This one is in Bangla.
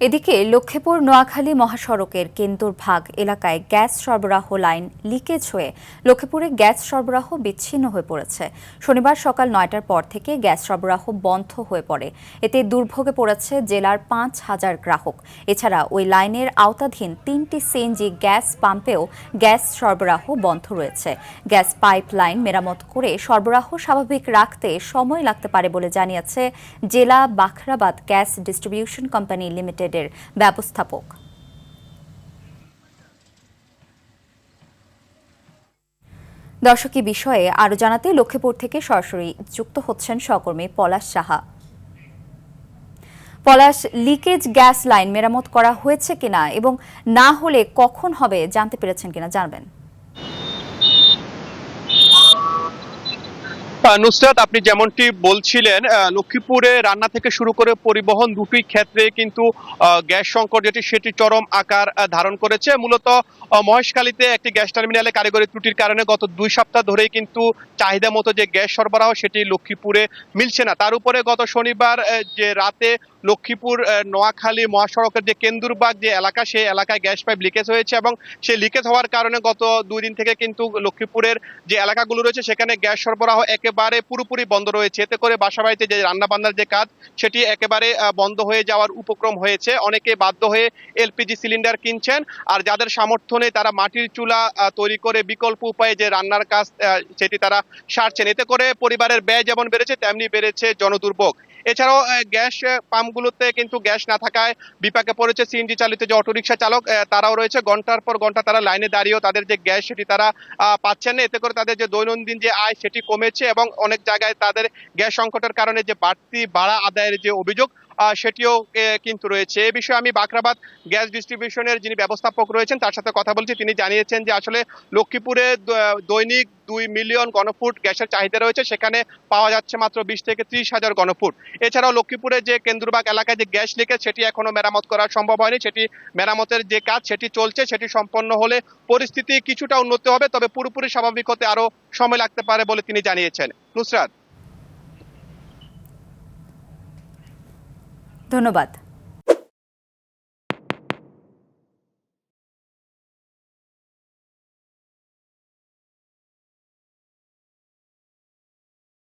এদিকে লক্ষ্মীপুর নোয়াখালী মহাসড়কের কেন্দুরভাগ এলাকায় গ্যাস সরবরাহ লাইন লিকেজ হয়ে লক্ষ্মীপুরে গ্যাস সরবরাহ বিচ্ছিন্ন হয়ে পড়েছে। শনিবার সকাল ৯টার পর থেকে গ্যাস সরবরাহ বন্ধ হয়ে পড়ে। এতে দুর্ভোগে পড়েছে জেলার ৫,০০০ গ্রাহক। এছাড়া ওই লাইনের আওতাধীন ৩টি সিএনজি গ্যাস পাম্পেও গ্যাস সরবরাহ বন্ধ রয়েছে। গ্যাস পাইপ লাইন মেরামত করে সরবরাহ স্বাভাবিক রাখতে সময় লাগতে পারে বলে জানিয়েছে জেলা Bakhrabad gas distribution company limited এর ব্যবস্থাপক। দর্শক, এই বিষয়ে আরো জানাতে লক্ষ্মীপুর থেকে সরাসরি যুক্ত হচ্ছেন সহকর্মী পলাশ সাহা। পলাশ, লিকেজ গ্যাস লাইন মেরামত করা হয়েছে কিনা এবং না হলে কখন হবে জানতে পেরেছেন কিনা জানবেন। নুসরাত, আপনি যেমনটি বলছিলেন, লক্ষ্মীপুরে রান্না থেকে শুরু করে পরিবহন দুটোই ক্ষেত্রে কিন্তু গ্যাস সংকট সেটি চরম আকার ধারণ করেছে। মূলত মহেশখালীতে একটি গ্যাস টার্মিনালে কারিগরি ত্রুটির কারণে গত 2 সপ্তাহ ধরেই কিন্তু চাহিদা মতো যে গ্যাস সরবরাহ সেটি লক্ষ্মীপুরে মিলছে না। তার উপরে গত শনিবার যে রাতে লক্ষ্মীপুর নোয়াখালী মহাসড়কের যে কেন্দুরবাগ যে এলাকা, সেই এলাকায় গ্যাস পাইপ লিকেজ হয়েছে এবং সেই লিকেজ হওয়ার কারণে গত 2 দিন থেকে কিন্তু লক্ষ্মীপুরের যে এলাকাগুলো রয়েছে সেখানে গ্যাস সরবরাহ একেবারে পুরোপুরি বন্ধ রয়েছে। এতে করে বাসাবাড়িতে যে রান্না বান্নার যে কাজ সেটি একেবারে বন্ধ হয়ে যাওয়ার উপক্রম হয়েছে। অনেকে বাধ্য হয়ে এলপিজি সিলিন্ডার কিনছেন, আর যাদের সামর্থ্য নেই তারা মাটির চুলা তৈরি করে বিকল্প উপায়ে যে রান্নার কাজ সেটি তারা সারছেন। এতে করে পরিবারের ব্যয় যেমন বেড়েছে তেমনি বেড়েছে জনদুর্ভোগ। এছাড়াও গ্যাস পাম্পগুলোতে কিন্তু গ্যাস না থাকায় বিপাকে পড়েছে সিএনজি চালিত যে অটোরিকশা চালক, তারাও রয়েছে। ঘন্টার পর ঘন্টা তারা লাইনে দাঁড়িয়েও তাদের যে গ্যাস সেটি তারা পাচ্ছেন না। এতে করে তাদের যে দৈনন্দিন যে আয় সেটি কমেছে এবং অনেক জায়গায় তাদের গ্যাস সংকটের কারণে যে বাড়তি ভাড়া আদায়ের যে অভিযোগ সেটিও কিন্তু রয়েছে। এ বিষয়ে আমি বাখরাবাদ গ্যাস ডিস্ট্রিবিউশনের যিনি ব্যবস্থাপক রয়েছেন তার সাথে কথা বলছি। তিনি জানিয়েছেন যে আসলে লক্ষ্মীপুরে দৈনিক 2 মিলিয়ন ঘনফুট গ্যাসের চাহিদা রয়েছে, সেখানে পাওয়া যাচ্ছে মাত্র 20 থেকে 30,000 ঘনফুট। এছাড়াও লক্ষ্মীপুরে যে কেন্দুরবাগ এলাকায় যে গ্যাস লিকেজ সেটি এখনো মেরামত করা সম্ভব হয়নি। সেটি মেরামতের যে কাজ সেটি চলছে, সেটি সম্পন্ন হলে পরিস্থিতি কিছুটা উন্নতি হবে, তবে পুরোপুরি স্বাভাবিক হতে আরো সময় লাগতে পারে বলে তিনি জানিয়েছেন। নুসরাত, ধন্যবাদ।